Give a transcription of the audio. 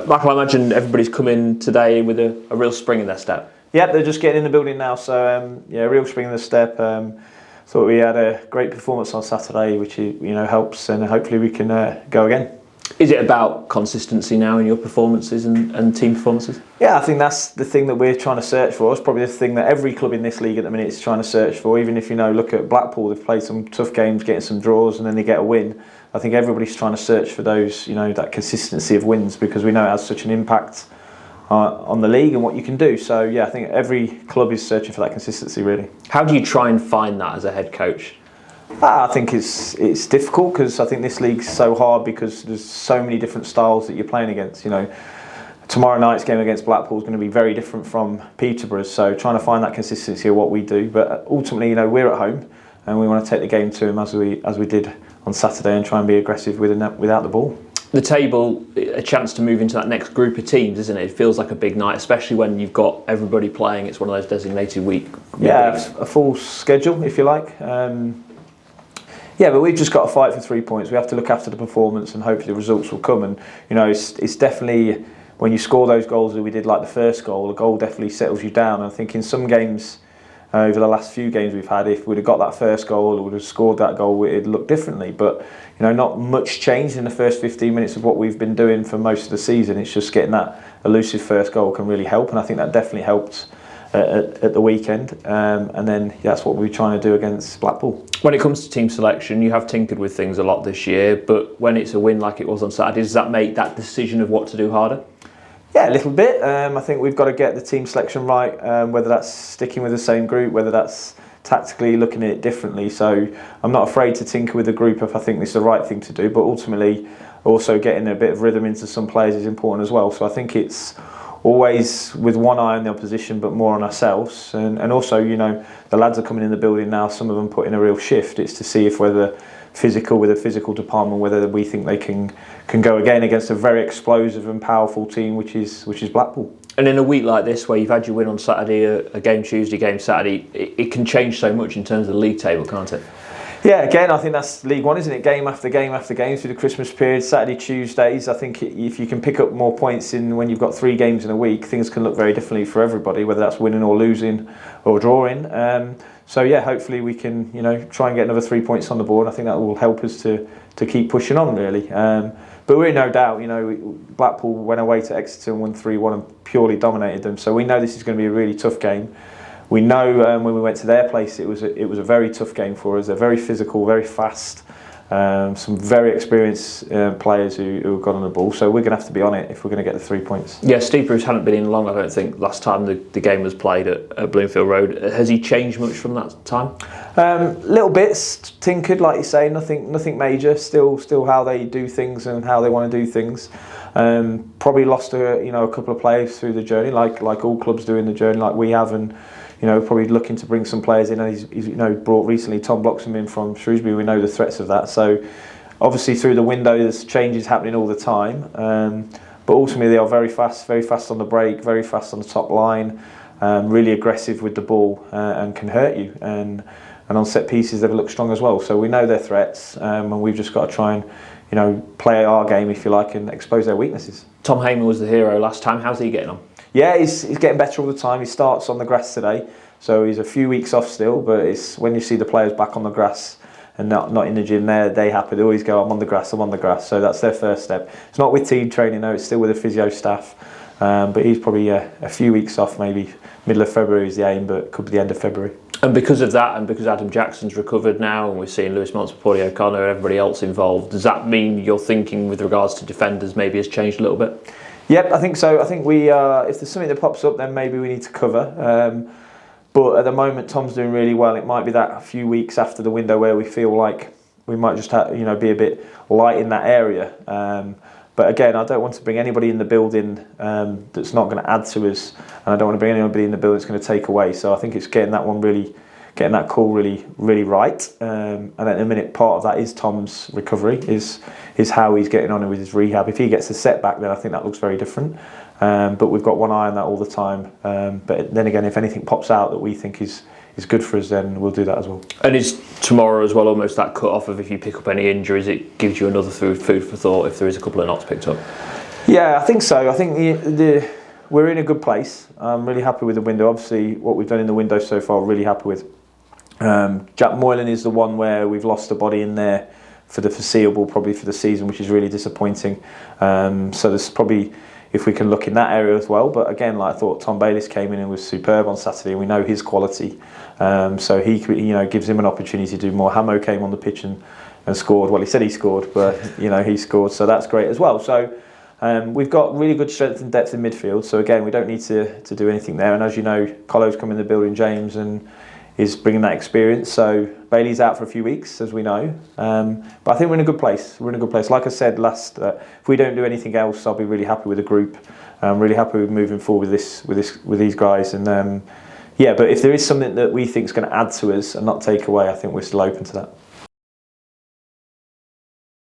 Michael, I imagine everybody's come in today with a real spring in their step. Yeah, they're just getting in the building now, so real spring in the step. Thought we had a great performance on Saturday, which helps, and hopefully we can go again. Is it about consistency now in your performances and team performances? Yeah, I think that's the thing that we're trying to search for. It's probably the thing that every club in this league at the minute is trying to search for. Even if look at Blackpool, they've played some tough games, getting some draws, and then they get a win. I think everybody's trying to search for those, that consistency of wins, because we know it has such an impact on the league and what you can do. So yeah, I think every club is searching for that consistency, really. How do you try and find that as a head coach? I think it's difficult, because I think this league's so hard because there's so many different styles that you're playing against. Tomorrow night's game against Blackpool is going to be very different from Peterborough's, so trying to find that consistency of what we do. But ultimately, we're at home and we want to take the game to them as we did on Saturday, and try and be aggressive without the ball. The table, a chance to move into that next group of teams, isn't it? It feels like a big night, especially when you've got everybody playing. It's one of those designated weeks. Yeah, a full schedule, if you like. Yeah, but we've just got to fight for 3 points. We have to look after the performance, and hopefully the results will come. And it's definitely, when you score those goals that we did, like the first goal, the goal definitely settles you down. And I think in some games, over the last few games we've had, if we'd have got that first goal, or would have scored that goal, it'd look differently. But not much changed in the first 15 minutes of what we've been doing for most of the season. It's just getting that elusive first goal can really help, and I think that definitely helped at the weekend, and then that's what we're trying to do against Blackpool. When it comes to team selection, you have tinkered with things a lot this year, but when it's a win like it was on Saturday, does that make that decision of what to do harder? Yeah, a little bit. I think we've got to get the team selection right, whether that's sticking with the same group, whether that's tactically looking at it differently. So I'm not afraid to tinker with the group if I think this is the right thing to do, but ultimately also getting a bit of rhythm into some players is important as well. So I think it's always with one eye on the opposition, but more on ourselves. And also, the lads are coming in the building now, some of them put in a real shift. It's to see if with a physical department, whether we think they can go again against a very explosive and powerful team, which is Blackpool. And in a week like this, where you've had your win on Saturday, a game Tuesday, game Saturday, it can change so much in terms of the league table, can't it? Yeah, again, I think that's League One, isn't it? Game after game after game through the Christmas period, Saturday, Tuesdays. I think if you can pick up more points when you've got 3 games in a week, things can look very differently for everybody, whether that's winning or losing or drawing. So yeah, hopefully we can try and get another 3 points on the board. I think that will help us to keep pushing on, really. But we're no doubt, Blackpool went away to Exeter and won 3-1 and purely dominated them. So we know this is going to be a really tough game. We know when we went to their place, it was a very tough game for us. They're very physical, very fast. Some very experienced players who got on the ball. So we're going to have to be on it if we're going to get the 3 points. Yeah, Steve Bruce hadn't been in long, I don't think, last time the game was played at Bloomfield Road. Has he changed much from that time? Little bits, tinkered, like you say, nothing major. Still how they do things and how they want to do things. Probably lost a couple of players through the journey, like all clubs do in the journey, like we have, and probably looking to bring some players in. And he's brought recently Tom Bloxham in from Shrewsbury. We know the threats of that. So obviously through the window, there's changes happening all the time. But ultimately they are very fast on the break, very fast on the top line, really aggressive with the ball, and can hurt you. And on set pieces they look strong as well. So we know their threats, and we've just got to try and play our game, if you like, and expose their weaknesses. Tom Heyman was the hero last time. How's he getting on? Yeah, he's getting better all the time. He starts on the grass today, so he's a few weeks off still, but it's when you see the players back on the grass and not in the gym, they happy. They always go, I'm on the grass. So that's their first step. It's not with team training though, it's still with the physio staff. But he's probably a few weeks off, maybe middle of February is the aim, but it could be the end of February. And because of that, and because Adam Jackson's recovered now, and we're seeing Lewis Montesporty O'Connor and everybody else involved, does that mean your thinking with regards to defenders maybe has changed a little bit? Yep, I think so. I think we, if there's something that pops up, then maybe we need to cover. But at the moment, Tom's doing really well. It might be that a few weeks after the window where we feel like we might just be a bit light in that area. But again, I don't want to bring anybody in the building that's not going to add to us, and I don't want to bring anybody in the building that's going to take away. So I think it's getting that call really right. And at the minute, part of that is Tom's recovery, is how he's getting on with his rehab. If he gets a setback, then I think that looks very different. But we've got one eye on that all the time. But then again, if anything pops out that we think is good for us, then we'll do that as well. And is tomorrow as well almost that cut off of if you pick up any injuries, it gives you another food for thought if there is a couple of knots picked up? Yeah, I think so. I think we're in a good place. I'm really happy with the window. Obviously, what we've done in the window so far, really happy with. Jack Moylan is the one where we've lost a body in there for the foreseeable, probably for the season, which is really disappointing. So there's probably, if we can look in that area as well. But again, like I thought, Tom Bayliss came in and was superb on Saturday, and we know his quality. So he, gives him an opportunity to do more. Hamo came on the pitch and scored. Well, he said he scored, but he scored, so that's great as well. So we've got really good strength and depth in midfield. So again, we don't need to do anything there. And as you know, Colo's come in the building, James, and is bringing that experience. So Bailey's out for a few weeks, as we know. But I think we're in a good place. We're in a good place. Like I said last, if we don't do anything else, I'll be really happy with the group. I'm really happy with moving forward with these guys. And but if there is something that we think is going to add to us and not take away, I think we're still open to that.